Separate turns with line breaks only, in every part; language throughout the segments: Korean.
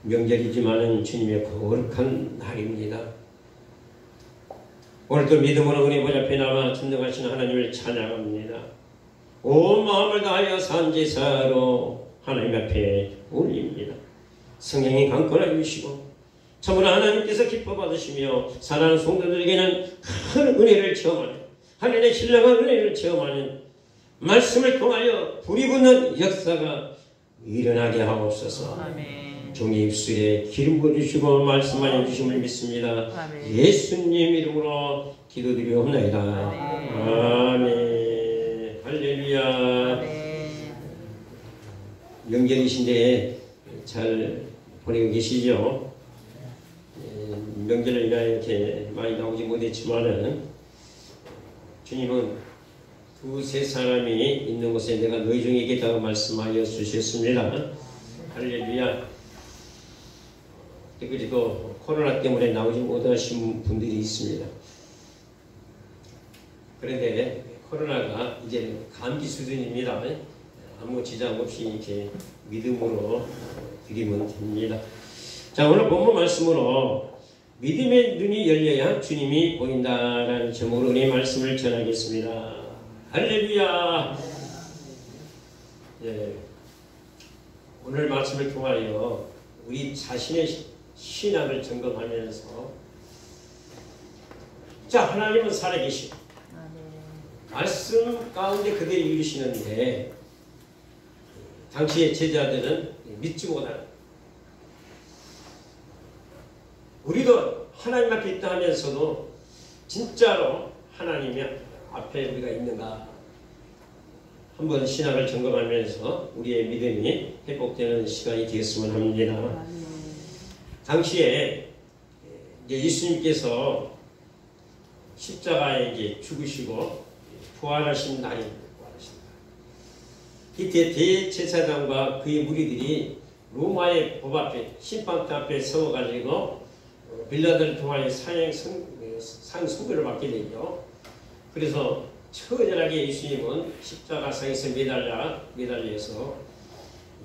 명절이지만은 주님의 거룩한 날입니다. 오늘도 믿음으로 은혜 보좌 앞에 나와 전능하신 하나님을 찬양합니다. 온 마음을 다하여 산제사로 하나님 앞에 올립니다. 성령이 강권하여 주시고 참으로 하나님께서 기뻐 받으시며 사랑하는 성도들에게는 큰 은혜를 체험하는, 하나님의 신령한 은혜를 체험하는 말씀을 통하여 불이 붙는 역사가 일어나게 하옵소서.
아멘.
종의 입술에 기름 부어주시고 말씀하여 주심을 믿습니다.
아멘.
예수님 이름으로 기도드리옵나이다. 아멘. 할렐루야.
아멘.
명절이신데 잘 보내고 계시죠? 명절을 인하여 이렇게 많이 나오지 못했지만은 주님은 두세 사람이 있는 곳에 내가 너희 중에 있다고 말씀하여 주셨습니다. 할렐루야. 그리고 코로나 때문에 나오지 못하신 분들이 있습니다. 그런데 코로나가 이제 감기 수준입니다. 아무 지장 없이 이렇게 믿음으로 드리면 됩니다. 자, 오늘 본문 말씀으로 믿음의 눈이 열려야 주님이 보인다라는 제목으로 은혜의 말씀을 전하겠습니다. 할렐루야. 예, 오늘 말씀을 통하여 우리 자신의 신앙을 점검하면서 자, 하나님은 살아계시고 말씀 가운데 그대로 이루시는데 당시의 제자들은 믿지 못하는, 우리도 하나님 앞에 있다 하면서도 진짜로 하나님 앞에 우리가 있는가 한번 신앙을 점검하면서 우리의 믿음이 회복되는 시간이 되었으면 합니다. 당시에 이제 예수님께서 십자가에 이제 죽으시고 부활하신 날입니다. 이때 대제사장과 그의 무리들이 로마의 법 앞에, 심판대 앞에 세워가지고 빌라도를 통하여 상소교를 받게 되죠. 그래서 처절하게 예수님은 십자가상에서 매달려서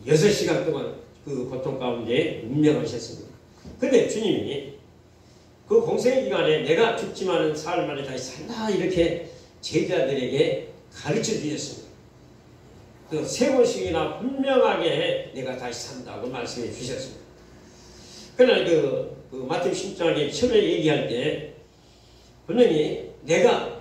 6시간 동안 그 고통 가운데 운명하셨습니다. 그런데 주님이 그 공생의 기간에 내가 죽지만은 사흘 만에 다시 산다 이렇게 제자들에게 가르쳐 주셨습니다. 그 3번씩이나 분명하게 내가 다시 산다고 말씀해 주셨습니다. 그러나 그 마태복음 10장에 처음에 얘기할 때 분명히 내가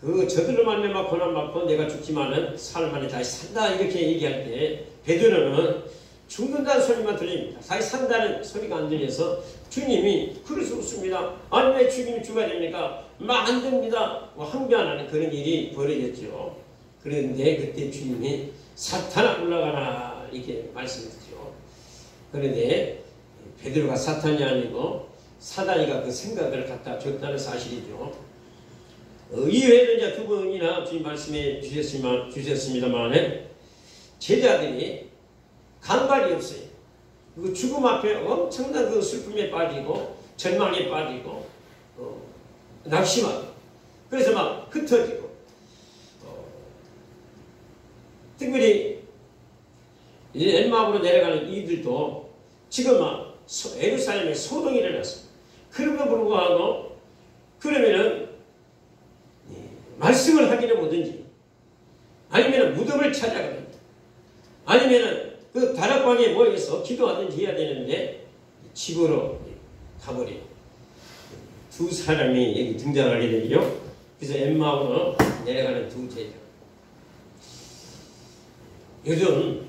저들로 말미암아 고난받고 내가 죽지만은 사흘 만에 다시 산다 이렇게 얘기할 때 베드로는 죽는다는 소리만 들립니다. 다시 산다는 소리가 안 들려서 주님이 그럴 수 없습니다. 아니 왜 주님이 죽어야 됩니까? 안 됩니다. 항변하는 그런 일이 벌어졌죠. 그런데 그때 주님이 사탄아 올라가라 이렇게 말씀했죠. 그런데 베드로가 사탄이 아니고 사단이가 그 생각을 갖다 줬다는 사실이죠. 이외에는 이제 2번이나 주님 말씀해 주셨습니다만 제자들이 감각이 없어요. 그 죽음 앞에 엄청난 그 슬픔에 빠지고 절망에 빠지고 낙심하고 그래서 막 흩어지고 특별히 엘마으로 내려가는 이들도 지금 막 예루살렘에 소동이 일어났습니다. 그럼에도 불구하고 그러면은 말씀을 하기는 뭐든지 아니면 무덤을 찾아가든지 아니면 그 다락방에 모여서 기도하든지 해야 되는데 집으로 가버린 두 사람이 여기 등장하게 되죠. 그래서 엠마오로 내려가는 두 제자. 요즘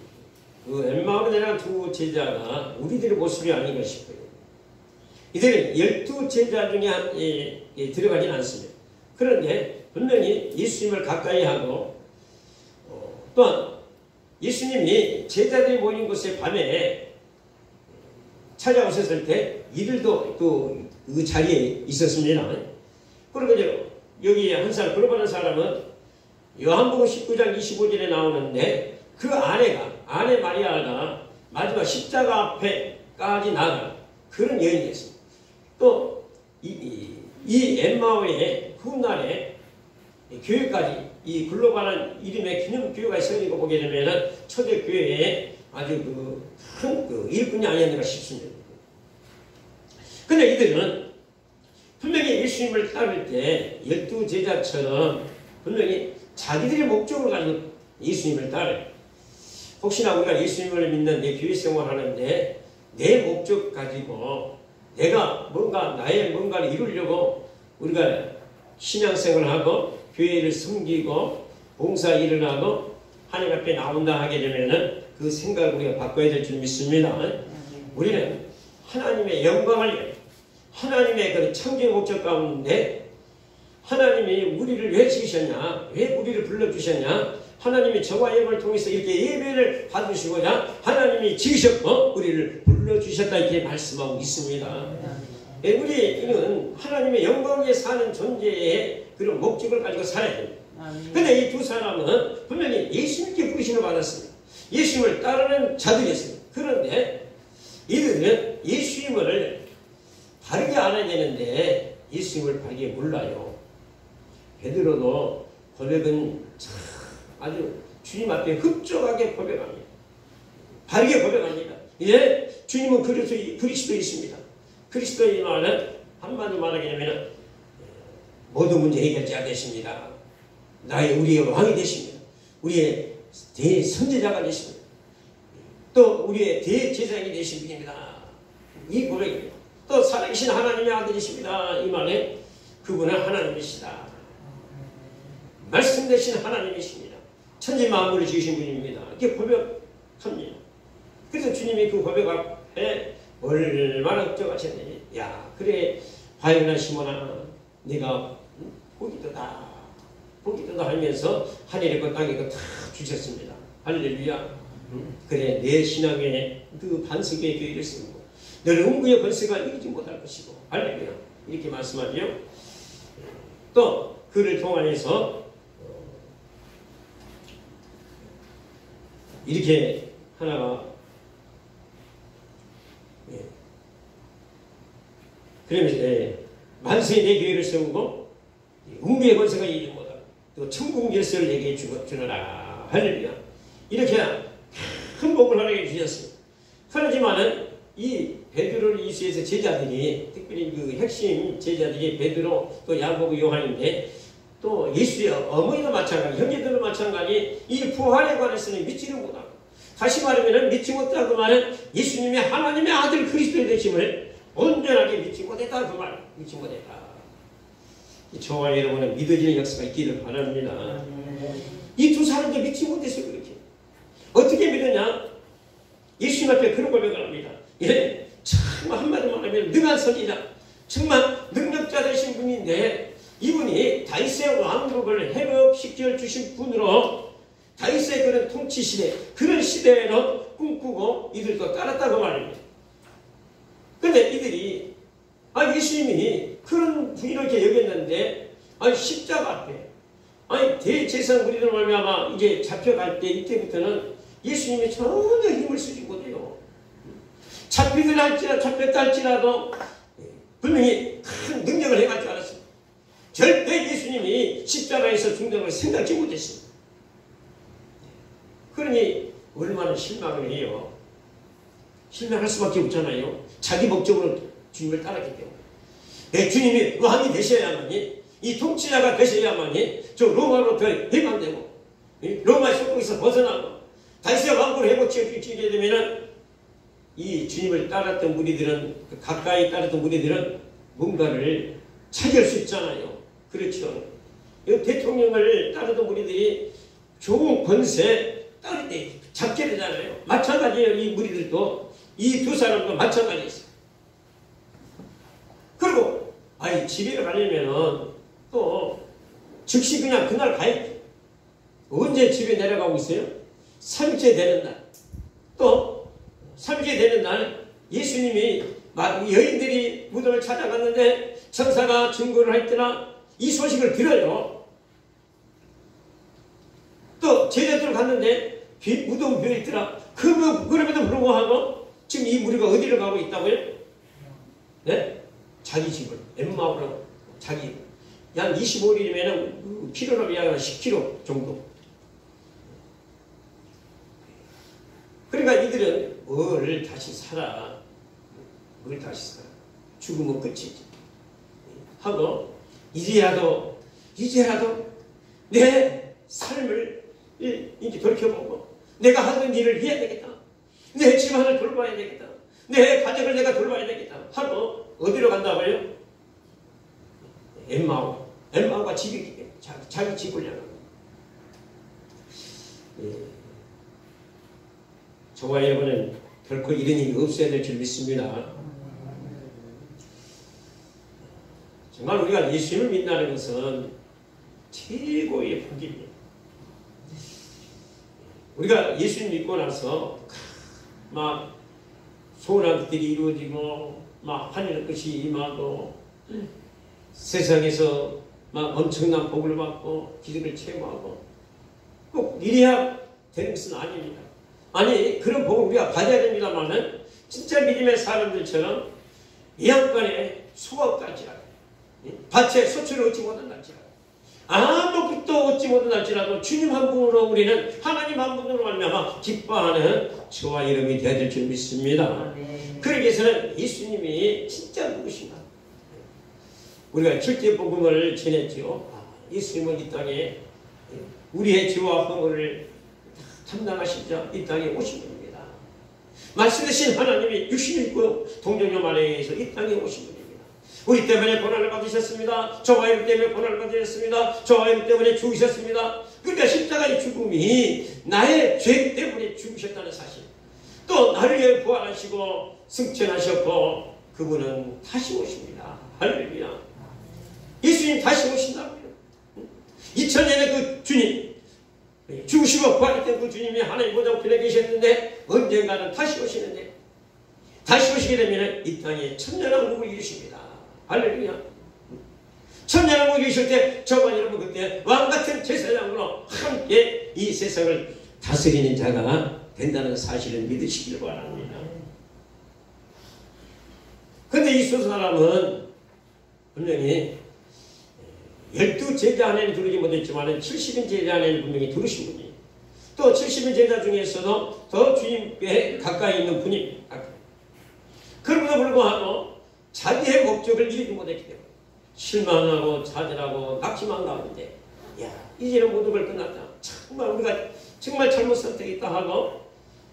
그 엠마오로 내려가는 두 제자가 우리들의 모습이 아닌가 싶어요. 이들은 12제자 중에 들어가진 않습니다. 그런데 분명히 예수님을 가까이 하고 또한 예수님이 제자들이 모인 곳에 밤에 찾아오셨을 때 이들도 또 그 자리에 있었습니다. 그리고 여기 한 사람, 그러는 사람은 요한복음 19장 25절에 나오는데 그 아내 마리아가 마지막 십자가 앞에까지 나간 그런 여인이었습니다. 또 이 엠마오의 훗날에 교회까지 이 글로벌한 이름의 기념교회가 세워진 거 보게 되면 초대교회에 아주 큰 일꾼이 아니었는가 싶습니다. 근데 이들은 분명히 예수님을 따를 때 12제자처럼 분명히 자기들의 목적을 가지고 예수님을 따르요. 혹시나 우리가 예수님을 믿는 내 교회 생활하는데 내 목적 가지고 내가 뭔가 나의 뭔가를 이루려고 우리가 신앙생활을 하고 교회를 섬기고 봉사 일을 하고 하나님 앞에 나온다 하게 되면은 그 생각을 우리가 바꿔야 될 줄 믿습니다. 우리는 하나님의 영광을 위해 하나님의 그 창조의 목적 가운데 하나님이 우리를 왜 지으셨냐? 왜 우리를 불러주셨냐? 하나님이 저와 영을 통해서 이렇게 예배를 받으시고자 하나님이 지으셨고 우리를 불러주셨다 이렇게 말씀하고 있습니다. 우리는 하나님의 영광에 사는 존재의 그런 목적을 가지고 살아야 됩니다. 그런데 이 두 사람은 분명히 예수님께 부르심을 받았습니다. 예수님을 따르는 자들이었습니다. 그런데 이들은 예수님을 바르게 알아야 되는데 예수님을 바르게 몰라요. 베드로도 고백은 아주 주님 앞에 흡족하게 고백합니다. 바르게 고백합니다. 예, 주님은 그리스도이십니다. 그리스도의 말은 한마디로 말하게 되면 모든 문제 해결자가 되십니다. 우리의 왕이 되십니다. 우리의 대선지자가 되십니다. 또 우리의 대제사장이 되신 분입니다. 이 고백입니다. 또 살아계신 하나님의 아들이십니다. 이 말에 그분은 하나님이시다. 말씀 되신 하나님이십니다. 천지 만물을 지으신 분입니다. 이렇게 고백합니다. 그래서 주님이 그 고백 앞에 얼마나 걱정하셨느니 야 그래 바요나 시몬아 네가 복이 떠다 하면서 하늘의 것 땅의 것 다 주셨습니다. 할렐루야. 그래 내 신앙의 그 반석의 교회를 세우고 너를 음부의 권세가 이기지 못할 것이고 할렐루야 이렇게 말씀하죠. 또 그를 통하여서 이렇게 하나가 그러면서 만세의 내 교회를 세우고 음부의 권세가 이기지 못하고 또 천국 열쇠를 내게 주노라 할렐루야 이렇게 큰 복을 하나님께 주셨습니다. 그렇지만은 이 베드로를 이수해서 제자들이 특별히 그 핵심 제자들이 베드로 또 야고보 요한인데 또 예수의 어머니도 마찬가지 형제들도 마찬가지 이 부활에 관해서는 믿지를 못하고 다시 말하면 믿지 못하고 말은 예수님의 하나님의 아들 그리스도의 되심을 온전하게 믿지 못했다 그 말 믿지 못했다. 저와 여러분은 믿어지는 역사가 있기를 바랍니다. 이 두 사람도 믿지 못했어요. 그렇게 어떻게 믿느냐 예수님 앞에 그런 고백을 합니다. 예, 참 한마디로 말하면 능한 선지자 정말 능력자 되신 분인데 이분이 다윗의 왕국을 회복시켜 주신 분으로 다윗의 그런 통치 시대 그런 시대로 꿈꾸고 이들도 따랐다고 말입니다. 그런데 이들이 예수님이 그런 분이라고 이렇게 여겼는데 십자가 앞에 대제사장 무리들 말미암아 이제 잡혀갈 때 이때부터는 예수님이 전혀 힘을 쓰지 못해요. 잡혔다 할지라도 분명히 큰 능력을 행할 줄 알았습니다. 절대 예수님이 십자가에서 죽는 걸 생각지 못했습니다. 그러니 얼마나 실망을 해요. 실망할 수밖에 없잖아요. 자기 목적으로 주님을 따랐기 때문에. 주님이 왕이 되셔야만이 이 통치자가 되셔야만이 저 로마로부터 해방되고 로마의 속국에서 벗어나고 다윗의 왕국을 회복시키게 되면은 이 주님을 따랐던 무리들은 가까이 따랐던 무리들은 뭔가를 차지할 수 있잖아요. 그렇죠. 대통령을 따르던 무리들이 좋은 권세 따를 때 잡게 되잖아요. 마찬가지예요. 이 무리들도 이 두 사람도 마찬가지였어요. 그리고 집에 가려면은 또 즉시 그냥 그날 가야지. 언제 집에 내려가고 있어요? 3일째 되는 날. 또 3일째 되는 날 예수님이 여인들이 무덤을 찾아갔는데 천사가 증거를 했더라. 이 소식을 들어요. 또 제자들 갔는데 무덤 비어 있더라. 그럼에도 불구하고 지금 이 무리가 어디로 가고 있다고요? 네? 자기 집을 엠마오로 자기 약 25일이면 키로로 약 10km 정도. 그러니까 이들은 뭘 다시 살아. 죽으면 끝이지. 하고 이제라도 내 삶을 이제 돌이켜보고 내가 하던 일을 해야 되겠다. 내 집안을 돌봐야 되겠다. 내 가정을 내가 돌봐야 되겠다. 하고 어디로 간다고요? 엠마오가 자기 집을 향하고. 저와 여러분은 결코 이런 일이 없어야 될 줄 믿습니다. 정말 우리가 예수님을 믿는다는 것은 최고의 복입니다. 우리가 예수님 믿고 나서 막 소원한 것들이 이루어지고 막 하늘의 것이 임하고 세상에서 막 엄청난 복을 받고 기득을 체험하고 꼭 이래야 되는 것은 아닙니다. 아니 그런 복을 우리가 받아야 됩니다만은 진짜 믿음의 사람들처럼 예언권에 수업까지라도 밭에 소출을 얻지 못한다할지라도 아무것도 얻지 못한다할지라도 주님 한 분으로 우리는 하나님 한 분으로 말미암아 기뻐하는 저와 여러분이 되어야 될 줄 믿습니다. 그러기 위해서는 예수님이 진짜 누구신가? 우리가 절대 복음을 전했죠. 예수님은 이 땅에 우리의 죄와 허물을 담당하시자 이 땅에 오신 분입니다. 말씀하신 하나님이 육신을 입고 동정녀 마리아에 의해서 이 땅에 오신 분입니다. 우리 때문에 고난을 받으셨습니다. 저와 여러분 때문에 고난을 받으셨습니다. 저와 여러분 때문에 죽으셨습니다. 그러니까 십자가의 죽음이 나의 죄 때문에 죽으셨다는 사실, 또 나를 위해 부활하시고 승천하셨고 그분은 다시 오십니다. 할렐루야. 예수님 다시 오신다고요. 2000년의 그 주님, 죽으시고 부활했던 그 주님이 하나님 보좌 우편에 계셨는데 언젠가는 다시 오시는데, 다시 오시게 되면 이 땅에 천년왕국을 이루십니다. 할렐루야. 천년왕국을 이루실 때 저와 여러분 그때 왕같은 제사장으로 함께 이 세상을 다스리는 자가 된다는 사실을 믿으시길 바랍니다. 그런데 이 소사람은 분명히 12 제자 안에는 들으지 못했지만 70인 제자 안에는 분명히 들으신 분이에요. 또 70인 제자 중에서도 더 주님께 가까이 있는 분이 그럼에도 불구하고 자기의 목적을 이루지 못했기 때문에 실망하고 좌절하고 낙심한 가운데 이제는 모든 걸 끝났다. 정말 우리가 정말 잘못 선택했다 하고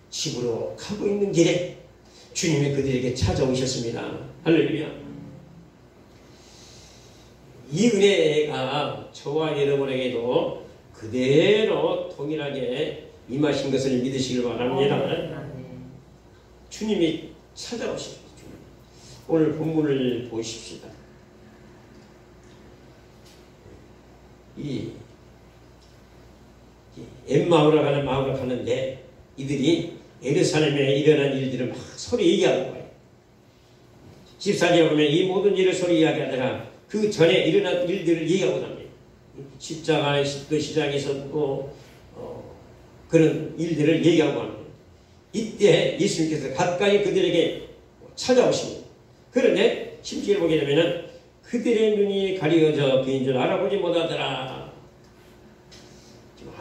집으로 가고 있는 길에 주님이 그들에게 찾아오셨습니다. 할렐루야. 이 은혜가 저와 여러분에게도 그대로 동일하게 임하신 것을 믿으시길 바랍니다. 주님이 찾아오십니다. 오늘 본문을 보십시다. 이 엠마오라 가는 마을을 가는데 이들이 예루살렘에 일어난 일들을 막 서로 얘기하고 가요. 14절에 보면 이 모든 일을 서로 이야기하다가 그 전에 일어난 일들을 얘기하고 갑니다. 십자가의 시장에 있었고 그런 일들을 얘기하고 합니다. 이때 예수님께서 가까이 그들에게 찾아오십니다. 그런데 10절을 보게 되면 그들의 눈이 가려져 그인 줄 알아보지 못하더라. 지금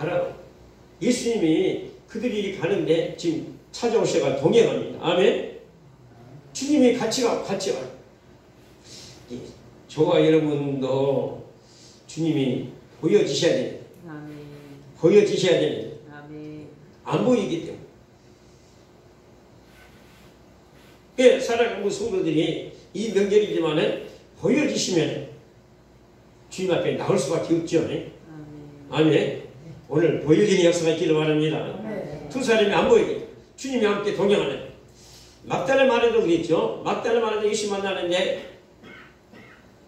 예수님이 그들이 가는데 지금 찾아오셔가 동행합니다. 아멘. 주님이 같이 가요. 저와 여러분도 주님이 보여지셔야 됩니다. 보여지셔야 됩니다. 안 보이기 때문에. 사랑하는 성도들이 이 명절이지만은 보여지시면 주님 앞에 나올 수밖에 없죠. 아멘. 오늘 보여지는 역사가 있기를 바랍니다. 두 사람이 안 보이게 주님이 함께 동행하는 막달라 마리아도 그랬죠. 막달라 마리아도 예수 만나는데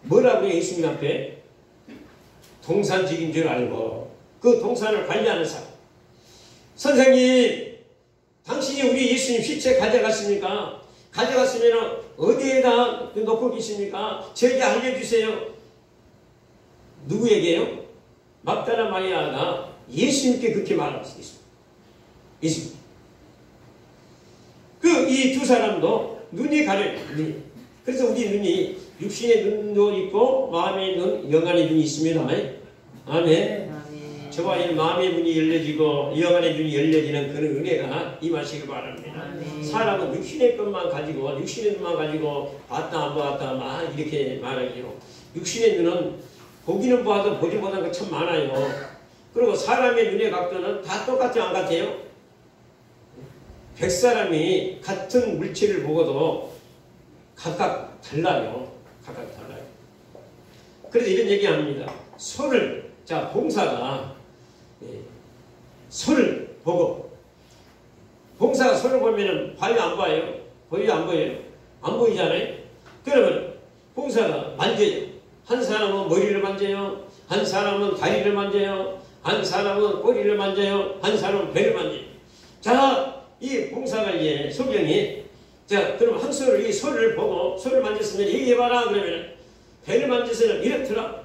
뭐라고 해요? 예수님 앞에 동산직인 줄 알고 그 동산을 관리하는 사람, 선생님 당신이 우리 예수님 시체 가져갔습니까? 가져갔으면 어디에다 놓고 계십니까? 저에게 알려주세요. 누구에게요? 막달라 마리아가 예수님께 그렇게 말했습니다. 예수님. 이 두 사람도 눈이 가려요. 그래서 우리 눈이 육신의 눈도 있고 마음의 눈, 영안의 눈이 있습니다. 아멘. 저와 이 마음의 문이 열려지고 영안의 눈이 열려지는 그런 은혜가 임하시길 바랍니다. 사람은 육신의 것만 가지고 육신의 눈만 가지고 봤다 안 봤다 막 이렇게 말하죠. 육신의 눈은 보기는 봐도 보지 못한 것 참 많아요. 그리고 사람의 눈의 각도는 다 똑같지 안 같아요? 100사람이 같은 물체를 보고도 각각 달라요. 각각 달라요. 그래서 이런 얘기합니다. 소를, 자, 봉사가 소를 보고, 봉사가 소를 보면은 봐요, 안 봐요? 보여요, 안 보여요? 안 보이잖아요? 그러면 봉사가 만져요. 한 사람은 머리를 만져요. 한 사람은 다리를 만져요. 한 사람은 꼬리를 만져요. 한 사람은 배를 만져요. 자, 이 봉사가 이제 소경이, 자, 그럼 한 소를, 이 소를 보고 소를 만졌으면 얘기해봐라. 그러면 배를 만져서는 이렇더라.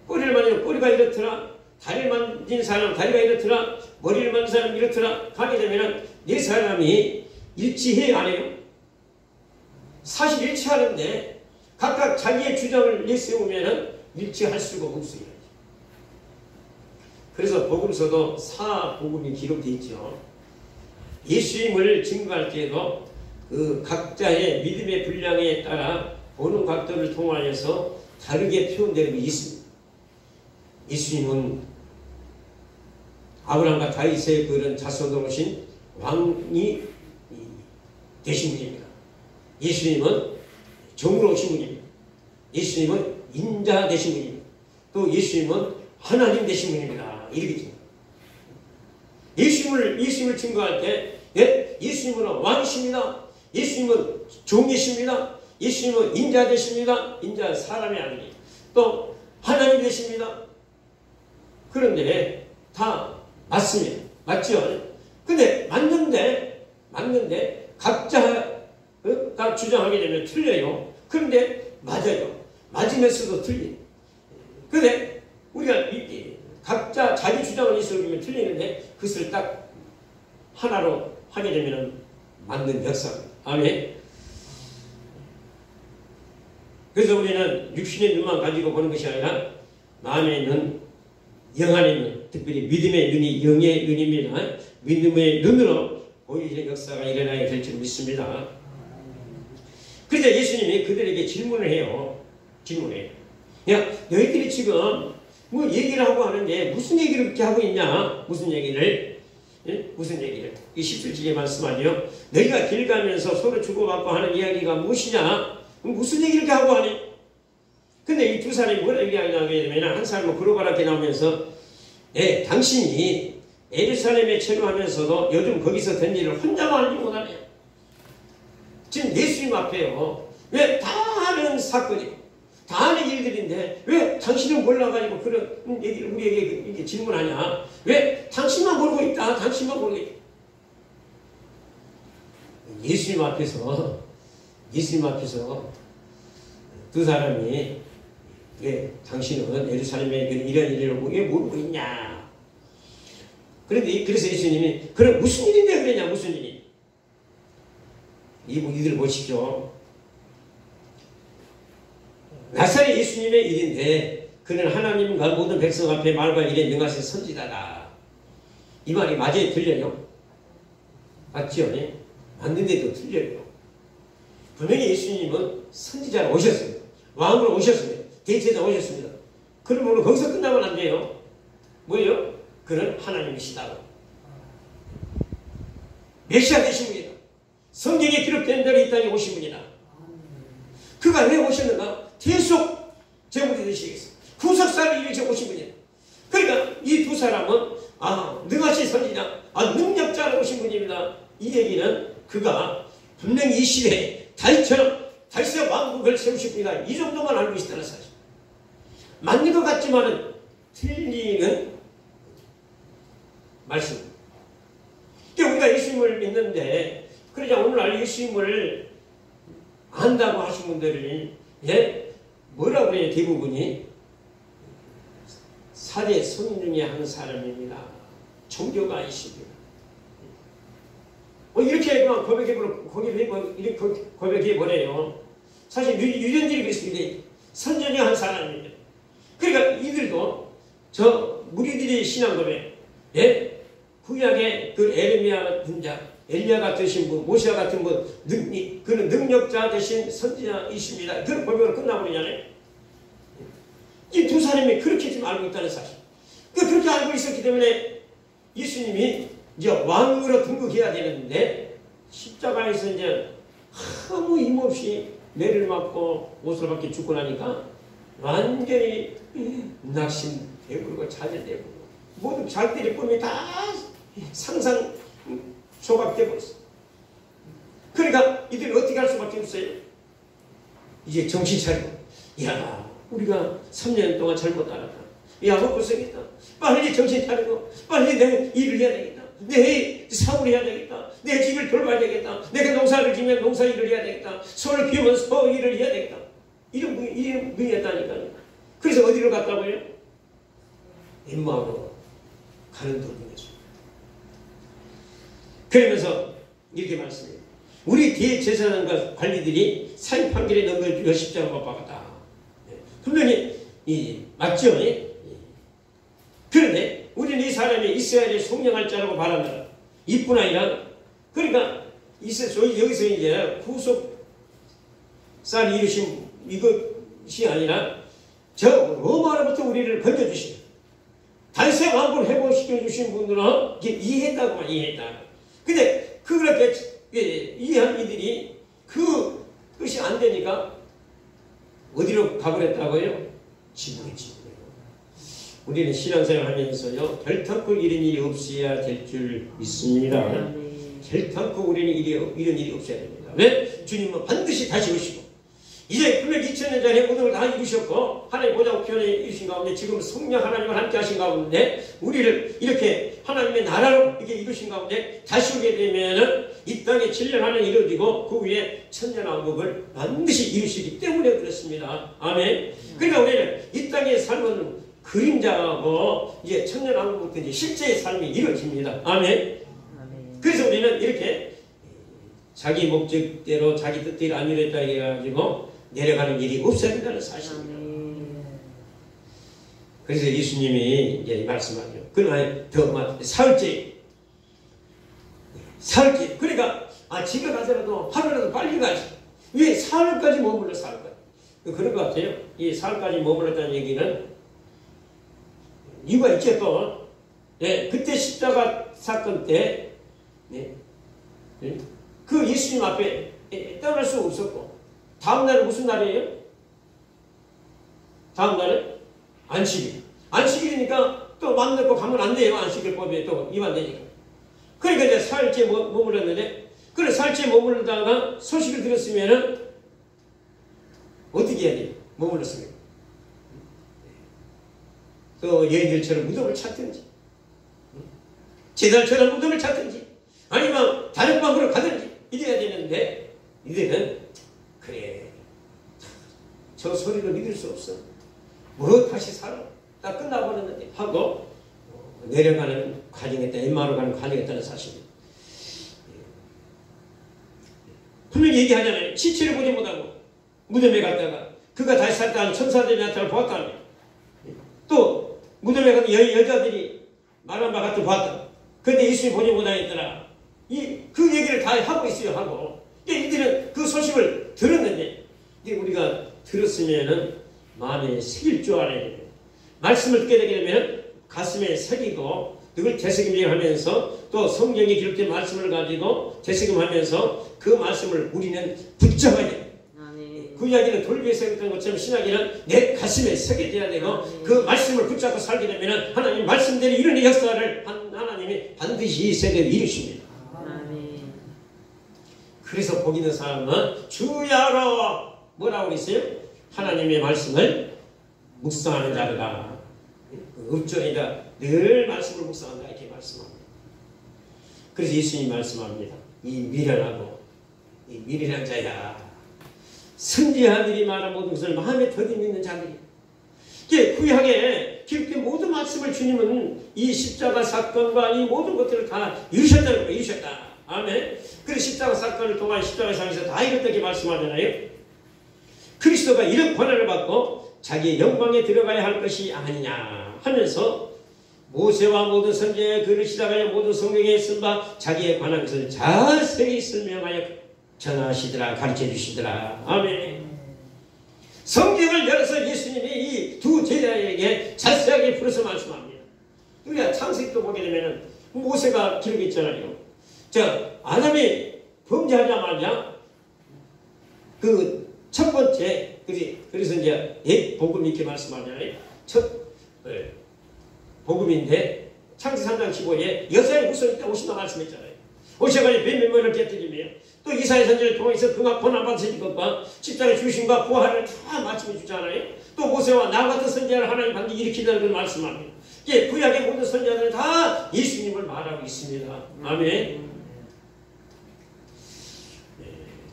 꼬리를 만지면 꼬리가 이렇더라. 다리를 만진 사람은 다리가 이렇더라. 머리를 만진 사람은 이렇더라. 하게 되면 네 사람이 일치해 안 해요? 사실 일치하는데 각각 자기의 주장을 내세우면 일치할 수가 없어요. 그래서 복음서도 사복음이 기록되어 있죠. 예수님을 증거할 때에도 그 각자의 믿음의 분량에 따라 보는 각도를 통하여서 다르게 표현되는 게 있습니다. 예수님은 아브라함과 다윗의 그런 자손으로 오신 왕이 되신 분입니다. 예수님은 종으로 오신 분입니다. 예수님은 인자 되신 분입니다. 또 예수님은 하나님 되신 분입니다. 이렇게 예수님을 증거할 때, 예? 예수님은 왕이십니다. 예수님은 종이십니다. 예수님은 인자 되십니다. 인자 사람의 아들이. 또 하나님 되십니다. 그런데 다 맞습니다. 맞죠? 근데 맞는데 각자가 주장하게 되면 틀려요. 그런데 맞아요. 맞으면서도 틀려요. 근데 우리가 각자 자기 주장을 있으면 틀리는데 그것을 딱 하나로 하게 되면 맞는 역사입니다. 아멘. 그래서 우리는 육신의 눈만 가지고 보는 것이 아니라 마음의 눈, 영안의 눈, 특별히 믿음의 눈이 영의 눈입니다. 믿음의 눈으로 보이는 역사가 일어나야 될 줄 믿습니다. 그런데 예수님이 그들에게 질문을 해요. 질문해요. 야, 너희들이 지금 뭐 얘기를 하고 하는데 무슨 얘기를 그렇게 하고 있냐? 무슨 얘기를? 예? 무슨 얘기를? 이 17절에 말씀하죠. 너희가 길 가면서 서로 주고받고 하는 이야기가 무엇이냐? 무슨 얘기를 이렇게 하고 하니? 근데 이 두 사람이 뭐라 얘기하냐고 하면 한 사람은 그러고렇게 나오면서 예, 당신이 예루살렘에 체류하면서도 요즘 거기서 된 일을 혼자만 알지 못하네요. 지금 예수님 앞에요. 왜 다 아는 사건이고 다 아는 일들인데 왜 당신은 몰라가지고 그런 얘기를 우리에게 이렇게 질문하냐? 왜 당신만 모르고 있다. 당신만 모르고 있다. 예수님 앞에서 두 사람이 왜 당신은 예루살렘에 이런 일을 왜 모르고 있냐? 그래서 예수님이 그럼 무슨 일인데 그러냐? 무슨 일이? 이들 보십시오. 나사렛 예수님의 일인데 그는 하나님과 모든 백성 앞에 말과 일에 능하신 선지자다. 이 말이 맞아요? 틀려요? 맞죠? 맞는데도 틀려요. 분명히 예수님은 선지자로 오셨습니다. 왕으로 오셨습니다. 대제자 오셨습니다. 그러면 거기서 끝나면 안 돼요. 뭐예요? 그는 하나님이시다. 메시아 되신 분이다. 성경에 기록된 대로 이 땅에 오신 분이다. 그가 왜 오셨는가? 계속 제물이 되시겠어. 구속사를 위해서 오신 분이다. 그러니까 이 두 사람은 능하신 선지자, 능력자로 오신 분입니다. 이 얘기는 그가 분명히 이 시대에 다윗의 왕국을 세우실 분이다. 이 정도만 알고 있다는 사실. 맞는 것 같지만은 틀리는 말씀. 그러니까 우리가 예수님을 믿는데, 그러자 오늘날 예수님을 안다고 하신 분들이, 뭐라고 해요? 대부분이 사대 성 중에 한 사람입니다. 종교가 있습니다. 이렇게 고백해버려요. 사실 유전들이 그렇습니다. 선전이 한 사람입니다. 그러니까 이들도 저 무리들이 신앙 고백, 예? 구약의 그 에레미야 같은 자, 엘리야 같으신 분, 모세 같은 분, 그는 능력자 되신 선지자이십니다. 그런 보면 끝나버리잖아요. 이 두 사람이 그렇게 지금 알고 있다는 사실. 그렇게 알고 있었기 때문에 예수님이 이제 왕으로 등극해야 되는데 십자가에서 이제 아무 힘없이 매를 맞고 옷을 밖에 죽고 나니까 완전히 낙심되고 좌절되고 모든 자기들의 꿈이 다 상상 조각되고 있어. 그러니까 이들이 어떻게 할 수밖에 없어요. 이제 정신 차리고, 야, 우리가 3년 동안 잘못 알았다. 야, 헛고생했다. 빨리 정신 차리고 빨리 내 일을 해야 되겠다. 내 사업을 해야 되겠다. 내 집을 돌봐야 되겠다. 내가 농사를 지면 농사 일을 해야 되겠다. 소를 키우면 소 일을 해야 되겠다. 이런 분이 했다니까요. 그래서 어디로 갔다고요? 엠마오로 가는 도중이었습니다. 그러면서 이렇게 말씀해요. 우리 대제사장과 관리들이 사형 판결에 넘겨주어 십자가에 못 박았다. 분명히 맞죠? 그런데 우리는 이 사람이 이스라엘의 송영할 자라고 바란다. 이뿐 아니라, 그러니까 여기서 이제 후속살 이루신 이것이 아니라 저 로마로부터 우리를 건져주신 달세 왕국을 회복시켜주신 분들은 이해했다고만 이해했다. 근데 그렇게 이해한 이들이 그것이 안 되니까 어디로 가버렸다고요? 지붕에. 우리는 신앙생활 하면서요, 결탄코 이런 일이 없어야 될 줄 믿습니다. 결탄코 우리는 이런 일이 없어야 됩니다. 왜? 주님은 반드시 다시 오시고, 이제 분명 2000년 전에 모든 걸 다 이루셨고, 하나님 보좌 편에 이루신 가운데 지금 성령 하나님을 함께 하신 가운데, 우리를 이렇게 하나님의 나라로 이렇게 이루신 가운데, 다시 오게 되면은 이 땅에 7년 하나 이루어지고, 그 위에 천년왕국을 반드시 이루시기 때문에 그렇습니다. 아멘. 그러니까 우리는 이 땅의 삶은 그림자하고 이제 천년왕국부터 이제 실제의 삶이 이루어집니다. 아멘. 그래서 우리는 이렇게 자기 목적대로 자기 뜻대로 안 이루었다 해가지고 내려가는 일이 없어야 된다는 사실입니다. 그래서 예수님이 이제 말씀하죠. 그러나 더 사흘째. 그러니까 집에 가더라도 하루라도 빨리 가지. 왜 사흘까지 머물러 사흘까지? 그런 것 같아요. 이 사흘까지 머물렀다는 얘기는 이유가 있겠죠. 네, 그때 십자가 사건 때, 그 예수님 앞에 떠날 수 없었고, 다음날은 무슨 날이에요? 다음날은 안식일. 안식일이니까 또 맘 놓고 가면 안 돼요. 안식일법에 또 위반되니까. 그러니까 이제 사흘째 머물렀는데, 그래 사흘째 머물다가 소식을 들었으면은 어떻게 해야 돼요? 머물렀으면. 또 여인들처럼 무덤을 찾든지, 제달처럼 무덤을 찾든지, 아니면 다른 방으로 가든지 이래야 되는데, 이들은 그래 저 소리를 믿을 수 없어. 뭐 다시 살아. 다 끝나버렸는데 하고 내려가는 과정이었다. 엠마오로 가는 과정이었다는 사실입니다. 분명히 얘기하잖아요. 시체를 보지 못하고 무덤에 갔다가 그가 다시 살다는 천사들이 나타나 보았다며. 또 무덤에 가는 여자들이 말한 바 같은 보았다. 그런데 예수님이 보지 못하였더라. 그 얘기를 다 하고 있어요. 하고 이들은 그 소식을 들었는데, 이제 우리가 들었으면은 마음에 새길 줄 알아야 돼요. 말씀을 듣게 되게 되면 가슴에 새기고 늘 되새김질하면서 또 성경에 기록된 말씀을 가지고 되새김하면서 그 말씀을 우리는 붙잡아야 돼요. 그 이야기는 돌비에 새겼던 것처럼 신학에는 내 가슴에 새겨져야 되고, 그 말씀을 붙잡고 살게 되면 하나님 말씀대로 이런 역사를 하나님이 반드시 이 세대에 이루십니다. 그래서 복 있는 사람은 주야로 뭐라고 그랬어요? 하나님의 말씀을 묵상하는 자가 읍전이다. 늘 말씀을 묵상한다. 이렇게 말씀합니다. 그래서 예수님이 말씀합니다. 이 미련하고 이 미련한 자야. 선지자들이 말한 모든 것을 마음에 더듬 있는 자들이. 구약에 기록된 모든 말씀을 주님은 이 십자가 사건과 이 모든 것들을 다 이루셨다는 거예요. 이루셨다. 아멘. 그래서 십자가 사건을 통한 십자가상에서 다 이렇게 말씀하잖아요. 그리스도가 이런 권한을 받고 자기의 영광에 들어가야 할 것이 아니냐 하면서 모세와 모든 선지자의 글을 시작하여 모든 성경에 쓴 바 자기에 관한 것을 자세히 설명하여 전하시더라, 가르쳐 주시더라. 아멘. 성경을 열어서 예수님이 이 두 제자에게 자세하게 풀어서 말씀합니다. 우리가 창세기도 보게 되면 모세가 기록했잖아요. 아담이 범죄하자마자 그 첫 번째, 그래서 이제 복음 이렇게 말씀하잖아요. 첫 복음인데 창세기 3장 15에 여자의 후손이 있다 오신다 말씀했잖아요. 오셔가지고 뱀면머리를 깨뜨리며 또 이사야 선지자를 통해서 그가 고난받으신 것과 십자가의 죽으심과 부활을 다 말씀해 주잖아요. 또 모세와 나 같은 선지자를 하나님 반드시 일으키라는 걸 말씀합니다. 이제 구약의 모든 선지자들은 다 예수님을 말하고 있습니다. 아멘.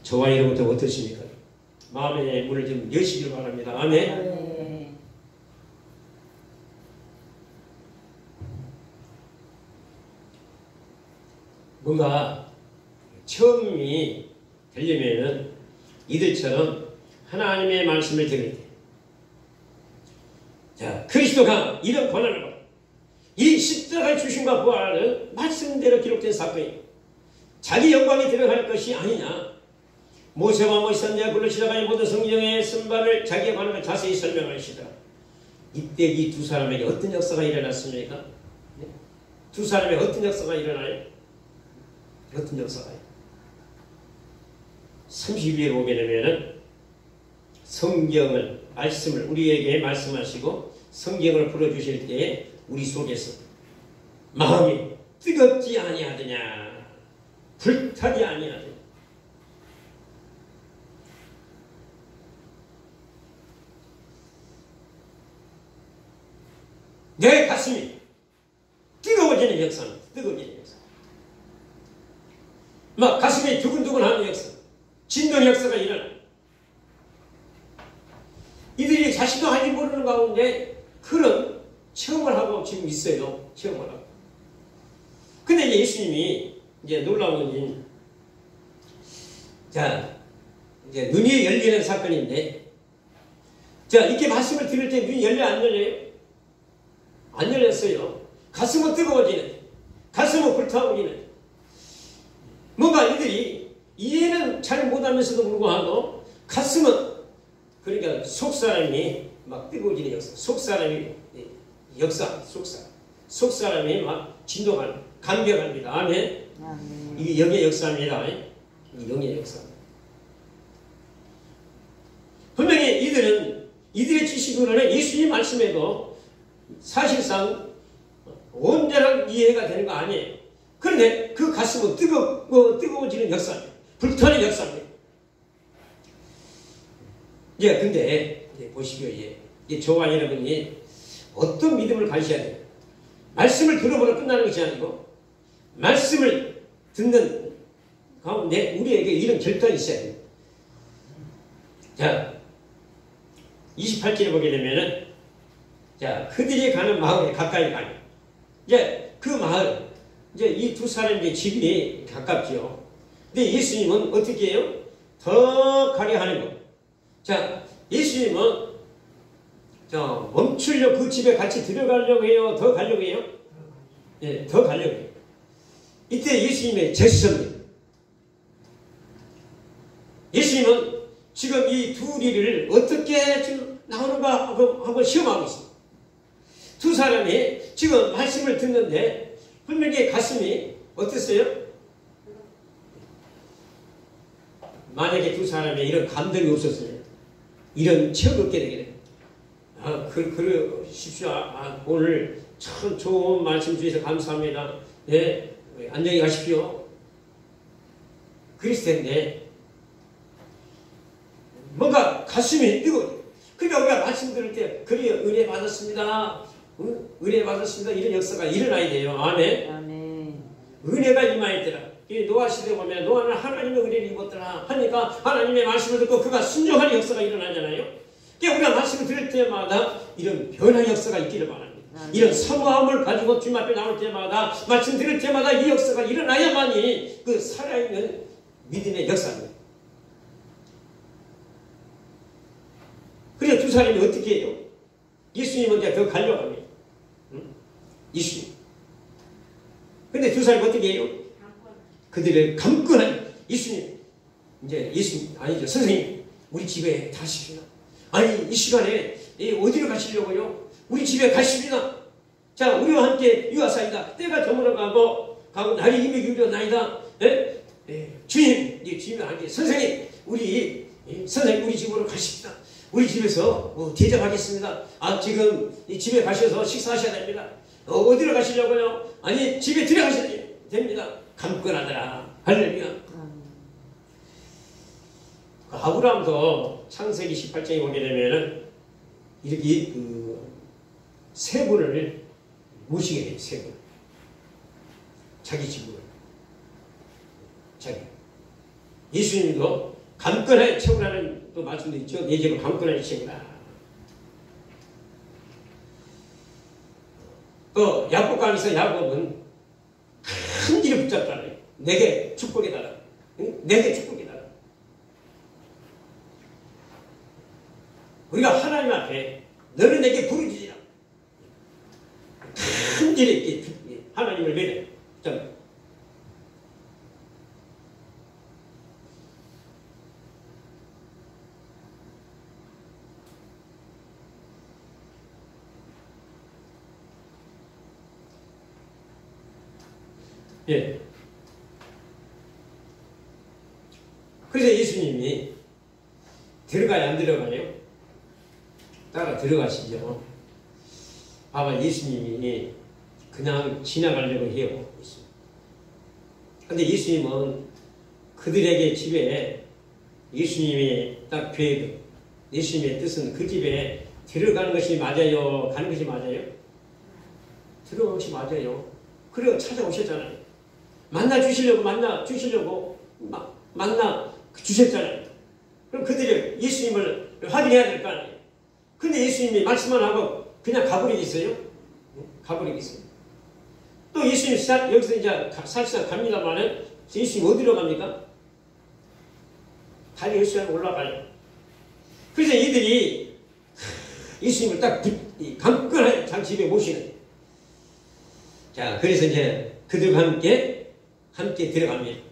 저와 여러분도 어떠십니까? 마음의 문을 좀 여시길 바랍니다. 아멘. 뭔가 처음이 되려면은 이들처럼 하나님의 말씀을 들을 때, 그리스도가 이런 권한을 받고 이 십자가의 주심과 부활은 말씀대로 기록된 사건이에요. 자기 영광에 들어갈 것이 아니냐. 모세와 모세 선지자가 글을 시작하여 모든 성경의 쓴 바를 자기에 관한 걸 자세히 설명하시더라. 이때 이 두 사람에게 어떤 역사가 일어났습니까? 두 사람에게 어떤 역사가 일어나요? 어떤 역사가요? 32에 보게 되면은 성경을, 말씀을 우리에게 말씀하시고 성경을 풀어주실 때에 우리 속에서 마음이 뜨겁지 아니하더냐, 불타지 아니하더냐. 내 가슴이 뜨거워지는 역사입니다. 뜨거워지는 역사. 막 가슴이 두근두근하는 역사, 진동의 역사가 일어나. 이들이 자신도 하지 모르는 가운데 그런 체험을 하고 지금 있어요. 체험을 하고. 근데 이제 예수님이 이제 놀라운 건 이제 눈이 열리는 사건인데, 이렇게 말씀을 들을 때 눈이 열려 안 열려요? 안 열렸어요. 가슴은 뜨거워지는, 가슴은 불타오르는. 뭔가 이들이 이해는 잘 못하면서도 불구하고 가슴은, 그러니까 속사람이 막 뜨거워지는 역사, 속사람이 역사, 속사람이 막 진동하는, 감격합니다. 아멘. 이게 영의 역사입니다. 이 영의 역사. 분명히 이들의 지식으로는 예수님 말씀에도 사실상 온전한 이해가 되는 거 아니에요. 그런데 그 가슴은 뜨거워지는 역사입니다. 불타는 역사입니다. 근데 보시고요. 저와 여러분이 어떤 믿음을 가지셔야 돼요. 말씀을 들어보면 끝나는 것이 아니고 말씀을 듣는 가운데 우리에게 이런 결단이 있어야 돼요. 28절에 보게 되면은 그들이 가는 마을에 가까이 가요. 그 마을, 이 두 사람의 집이 가깝죠. 근데 예수님은 어떻게 해요? 더 가려 하는 거. 예수님은 멈추려 그 집에 같이 들어가려고 해요? 더 가려고 해요? 더 가려고 해요. 이때 예수님의 제스처입니다. 예수님은 지금 이 둘이를 어떻게 지금 나오는가 하고 시험하고 있습니다. 두 사람이 지금 말씀을 듣는데 분명히 가슴이 어땠어요? 만약에 두 사람이 이런 감동이 없었어요. 이런 체험을 얻게 되게 돼요. 그러십시오. 오늘 참 좋은 말씀 주셔서 감사합니다. 안녕히 가십시오. 그랬을 텐데 뭔가 가슴이 뜨거워요. 그러니까 우리가 말씀 들을 때 그래 은혜 받았습니다. 은혜 받았습니다. 이런 역사가 일어나야 돼요. 아멘. 아멘. 은혜가 임하였더라. 노아 시대에 보면 노아는 하나님의 은혜를 입었더라 하니까 하나님의 말씀을 듣고 그가 순종하는 역사가 일어나잖아요. 그러니까 우리가 말씀을 들을 때마다 이런 변화의 역사가 있기를 바랍니다. 아멘. 이런 사모함을 가지고 주님 앞에 나올 때마다 말씀 들을 때마다 이 역사가 일어나야만이 그 살아있는 믿음의 역사입니다. 그래서 두 사람이 어떻게 해요? 예수님은 이제 더 가려고 합니다. 예수님. 근데 두 사람이 어떻게 해요? 그들을 감건한 예수님. 이제 예수님, 아니죠. 선생님, 우리 집에 가십시다. 아니, 이 시간에 어디로 가시려고요? 우리 집에 가십니다. 자, 우리와 함께 유하사이다. 때가 저물어가고 날이 이미 기울어나이다. 주님, 주님 함께 선생님, 선생님 우리 집으로 가십시다. 우리 집에서 대접하겠습니다. 지금 이 집에 가셔서 식사하셔야 됩니다. 어디로 가시려고요? 아니, 집에 들어가셔야 됩니다. 감건하더라. 할렐루야. 아브라함도 창세기 18장에 보게 되면은 이렇게 세 분을 모시게 돼요. 세 분. 자기 집으로. 자기. 예수님도 감건하여 채우라는 또 말씀도 있죠. 내 집을 감건하여 채우라. 또 야곱강에서 야곱은 큰 길을 붙잡잖아요. 내게 축복해 달라. 내게 축복해 달라. 우리가 하나님 앞에 너는 내게 부르짖으라. 큰 길에 있게 하나님을 매려. 예. 그래서 예수님이 들어가야 안 들어가요? 따라 들어가시죠. 봐봐, 예수님이 그냥 지나가려고 해요. 근데 예수님은 그들에게 집에 예수님의 딱 계획, 예수님의 뜻은 그 집에 들어가는 것이 맞아요? 가는 것이 맞아요? 들어가는 것이 맞아요. 그래서 찾아오셨잖아요. 만나 주시려고 만나 주셨잖아요. 그럼 그들이 예수님을 확인해야 될 거 아니에요. 근데 예수님이 말씀만 하고 그냥 가버리겠어요? 가버리겠어요. 또 예수님 여기서 이제 사실상 갑니다만은 예수님 어디로 갑니까? 다리 열심히 올라가요. 그래서 이들이 예수님을 딱 감건하여 자기 집에 모시는. 자, 그래서 이제 그들과 함께 들어갑니다.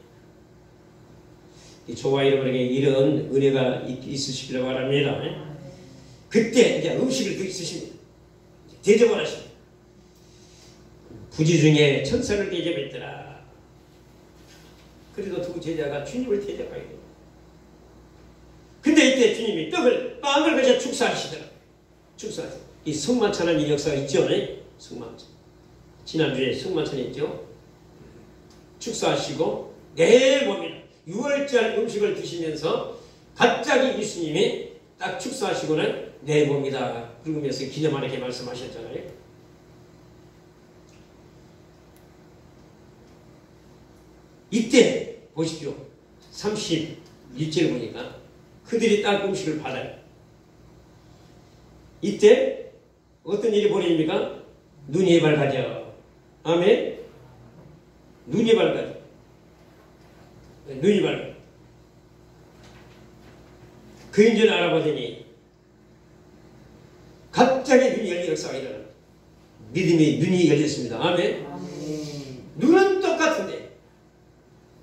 저와 여러분에게 이런 은혜가 있으시기를 바랍니다. 그때 이제 음식을 드시십니다. 대접을 하십니다. 부지 중에 천사를 대접했더라. 그래도 두 제자가 주님을 대접하게 됩니다. 근데 이때 주님이 빵을 가져 축사하시더라. 축사하시더라. 이 성만찬하는 역사가 있죠. 성만찬. 지난주에 성만찬 있죠. 축사하시고 내일 봅니다. 6월절 음식을 드시면서 갑자기 예수님이 딱 축사하시고는 내일 봅니다. 그러면서 기념하게 말씀하셨잖아요. 이때 보십시오. 31절을 보니까 그들이 딱 음식을 받아요. 이때 어떤 일이 벌어집니까? 눈이 밝아져. 아멘. 눈이 밝아져. 눈이 밝아. 그인 줄 알아보더니 갑자기 눈이 열리는 역사가 일어나. 믿음이 눈이 열렸습니다. 아멘. 눈은 똑같은데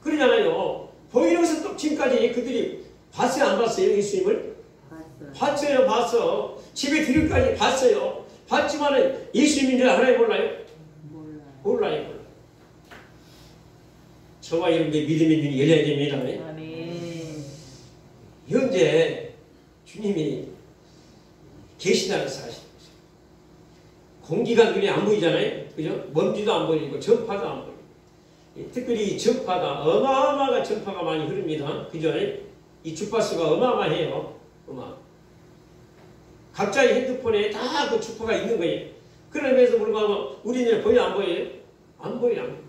그러잖아요. 보이는 것은 또 지금까지 그들이 봤어요? 안 봤어요? 예수님을? 봤어요. 봤어. 집에 들을까지 봤어요. 봤지만은 예수님인 줄 알아요? 몰라요? 몰라요. 저와 여러분의 믿음의 눈이 열려야 됩니다. 아멘. 현재 주님이 계시다는 사실. 공기가 눈에 안 보이잖아요. 그죠? 먼지도 안 보이고 전파도 안 보이고. 특별히 전파가 어마어마한 전파가 많이 흐릅니다. 그죠? 이 주파수가 어마어마해요. 각자의 핸드폰에 다 그 주파가 있는 거예요. 그러면서 불구하고 우리는 보여 안 보여요? 안 보여요.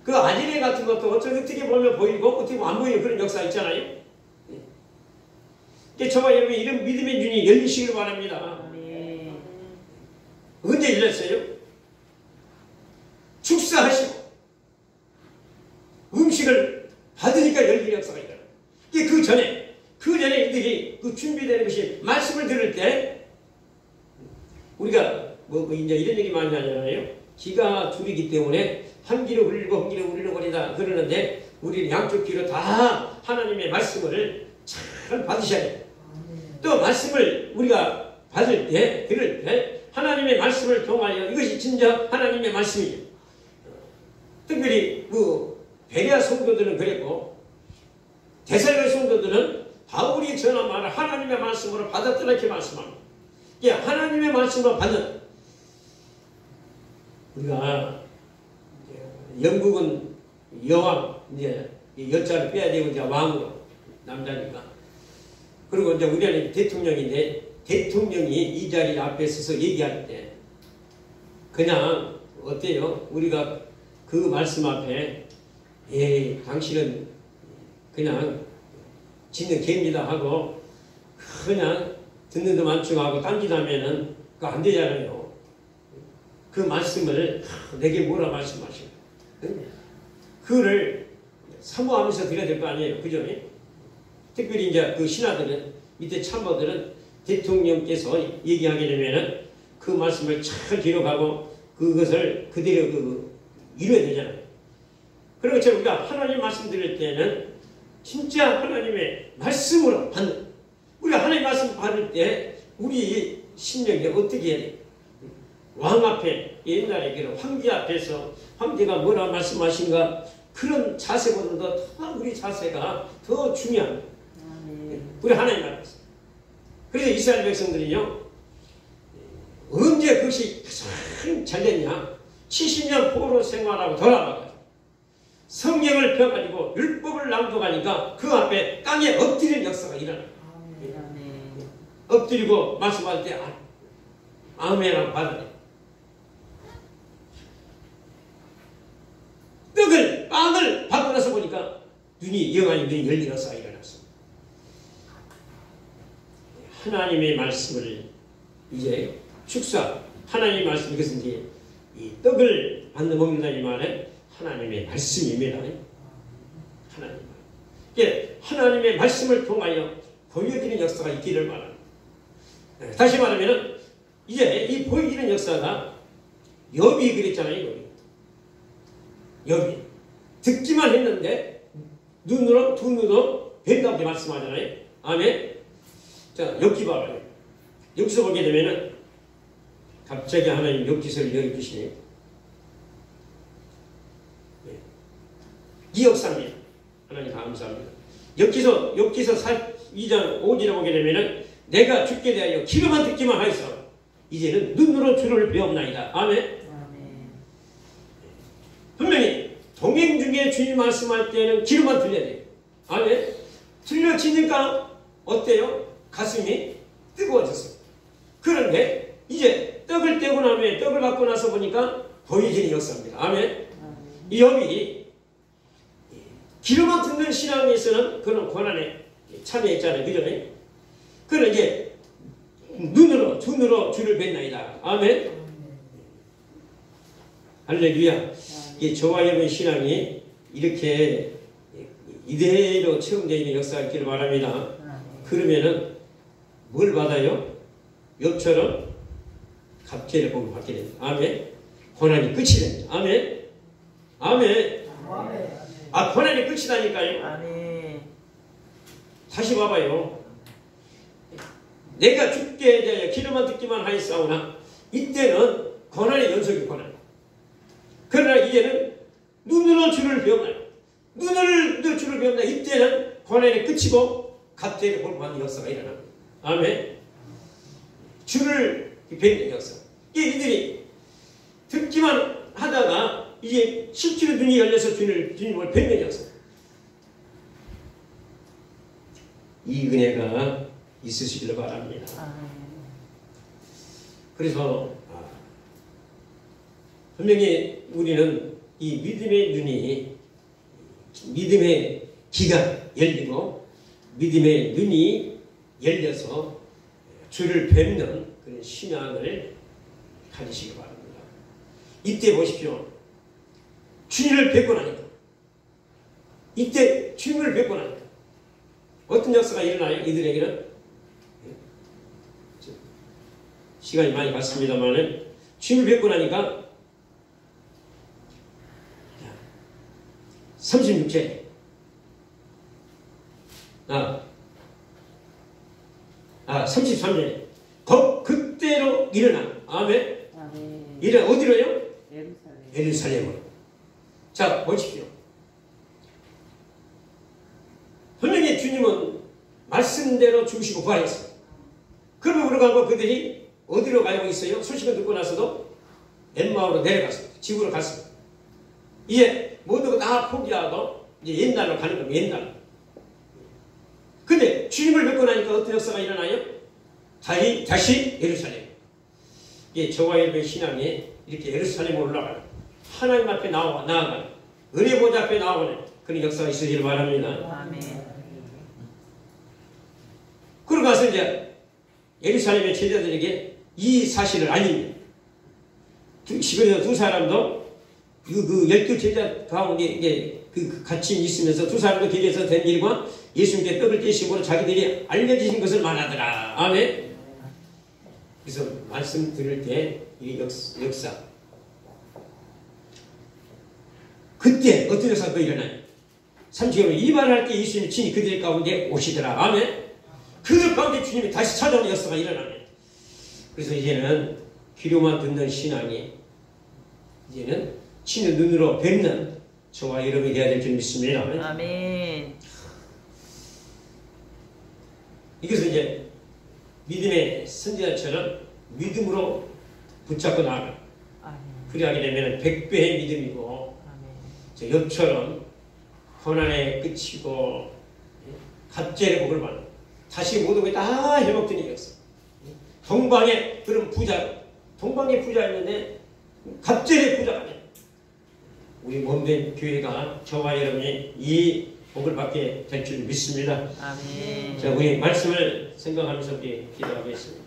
그 아지레 같은 것도 어떻게 보면 보이고 어떻게 보면 안 보이는 그런 역사 있잖아요. 저와 여러분 이런 믿음의 눈이 열리시길 바랍니다. 네. 언제 열렸어요? 축사하시고 음식을 받으니까 열리는 역사가 있잖아요. 그 전에 이들이 그 준비되는 것이 말씀을 들을 때 우리가 뭐 이제 이런 얘기 많이 하잖아요. 기가 둘이기 때문에 한 귀로 울리고 한 귀로 울리고리다 그러는데 우리는 양쪽 귀로 다 하나님의 말씀을 잘 받으셔야 돼요. 또 말씀을 우리가 받을 때, 들을 때 하나님의 말씀을 통하여 이것이 진짜 하나님의 말씀이에요. 특별히 베레아 성도들은 그랬고 데살로니가 성도들은 바울이 전한 말을 하나님의 말씀으로 받았더라 이렇게 말씀합니다. 예, 하나님의 말씀으로 받는 우리가 영국은 여왕 이제 여자를 빼야 되고 이제 왕으로 남자니까 그리고 이제 우리는 대통령인데 대통령이 이 자리 앞에 서서 얘기할 때 그냥 어때요? 우리가 그 말씀 앞에 당신은 그냥 짓는 개입니다 하고 그냥 듣는 데 만족하고 딴짓하면은 그거 안 되잖아요. 그 말씀을 내게 뭐라 말씀하시고 그거를 사모하면서 드려야 될 거 아니에요. 그죠? 특별히 이제 그 신하들은 밑에 참모들은 대통령께서 얘기하게 되면은 그 말씀을 잘 기록하고 그것을 그대로 이뤄야 되잖아요. 그런 것처럼 우리가 하나님 말씀 드릴 때는 진짜 하나님의 말씀으로 받는 우리가 하나님 말씀 받을 때 우리 심령이 어떻게 해야 돼요? 왕 앞에 옛날에 그 황제 앞에서 황제가 뭐라 말씀하신가 그런 자세보다도 더 우리 자세가 더 중요합니다. 우리 하나님 말씀. 그래서 이스라엘 백성들이요 언제 그것이 가장 잘 됐냐 70년 포로 생활하고 돌아와가지고 성경을 펴가지고 율법을 낭독하니까 그 앞에 땅에 엎드리는 역사가 일어나요. 엎드리고 말씀할 때 아멘이라고 받아요. 빵을 받고 나서 보니까 영안이 눈이 열리어서 일어났어. 하나님의 말씀을 이제 축사 하나님의 말씀 이것은 이제 이 떡을 받는 먹는다 이 말은 하나님의 말씀입니다. 하나님 예, 하나님의 말씀을 통하여 보여지는 역사가 있기를 바랍니다. 다시 말하면 이제 이 보여지는 역사가 욥이 그랬잖아요. 욥이 듣기만 했는데 눈으로 두 눈으로 뵌다고 말씀하잖아요. 아멘. 자, 욥기 봐봐요. 여기서 보게 되면은 갑자기 하나님 욥기서를 열어주시네요. 네. 이 역사입니다. 하나님 감사합니다. 욥기서 2장 5절에 보게 되면은 내가 죽게 대하여 귀로만 듣기만 하였어. 이제는 눈으로 주를 배웠나이다. 아멘. 분명히 동행 중에 주님 말씀할 때는 귀로만 들려야 돼요. 아멘. 들려지니까 어때요? 가슴이 뜨거워졌어요. 그런데 이제 떡을 떼고 나면 떡을 받고 나서 보니까 보여지는 역사입니다. 아멘. 이 욥이 귀로만 듣는 신앙에서는 그런 고난에 참여했잖아요. 그죠? 그는 이제 눈으로 주를 뵀나이다. 아멘. 할렐루야. 저와 여러분 신앙이 이렇게 이대로 체험되어 있는 역사가 있기를 바랍니다. 그러면은 뭘 받아요? 욥처럼 갑절의 복을 받게 됩니다. 아멘. 고난이 끝이 됩니다. 아멘. 아멘. 고난이 끝이다니까요. 아멘. 다시 봐봐요. 내가 죽게 대하여 귀로만 듣기만 하였사오나 이때는 고난의 연속이 고난. 그러나 이제는 눈으로 주를 배웠나요? 눈으로 주를 배웠나 이때는 고난이 끝이고 갑자기 복을 받는 역사가 일어납니다. 아멘. 주를 뵙는 역사. 이들이 듣기만 하다가 이제 실제로 눈이 열려서 주님을 뵙는 역사. 이 은혜가 있으시기를 바랍니다. 그래서 분명히 우리는 이 믿음의 눈이 믿음의 귀가 열리고 믿음의 눈이 열려서 주를 뵙는 그런 신앙을 가지시기 바랍니다. 이때 보십시오. 주님을 뵙고 나니까 이때 주님을 뵙고 나니까 어떤 역사가 일어나요? 이들에게는 시간이 많이 갔습니다만은 주님을 뵙고 나니까 36절 33절에 그때로 일어나. 아멘. 일어나 어디로요? 예루살렘으로. 자 보십시오. 분명히 주님은 말씀대로 죽으시고 부활했어요. 그러면 그러고 그들이 어디로 가고 있어요? 소식을 듣고 나서도 엠마오로 내려갔습니다. 집으로 갔습니다. 이제 모든 거 다 포기하고 이제 옛날로 가는 겁니다. 옛날로. 근데 주님을 뵙고 나니까 어떤 역사가 일어나요? 다시 예루살렘. 예, 저와 여러분의 신앙이 이렇게 예루살렘으로 올라가는, 하나님 앞에 나아가는, 은혜 보좌 앞에 나아가는 그런 역사가 있으기를 바랍니다.
아멘.
그러고 가서 이제 예루살렘의 제자들에게 이 사실을 알립니다. 두 사람도 그 12제자 가운데 이게 같이 있으면서 두 사람도 길에서 된 일과 예수님께 떡을 떼심으로 자기들이 알려주신 것을 말하더라. 아멘. 그래서 말씀 들을 때 이 역사. 그때 어떤 역사가 일어나요? 30절로 이 말을 할 때 예수님이 친히 그들 가운데 오시더라. 아멘. 그들 가운데 주님이 다시 찾아오는 역사가 일어나네. 그래서 이제는 귀로만 듣는 신앙이 이제는 친히 눈으로 뵙는 저와 여러분이 되어야 될 줄 믿습니다.
아멘.
이것은 이제 믿음의 선지자처럼 믿음으로 붙잡고 나아가. 그리하게 되면 100배의 믿음이고, 저 욥처럼 고난의 끝이고 갑절의 복을 받는, 다시 모든 게 다 회복되는 역사. 동방의 그런 동방의 부자였는데 갑절의 부자가 돼. 우리 몸된 교회가 저와 여러분이 이 복을 받게 될 줄 믿습니다.
아멘.
자, 우리 말씀을 생각하면서 우리 기도하겠습니다.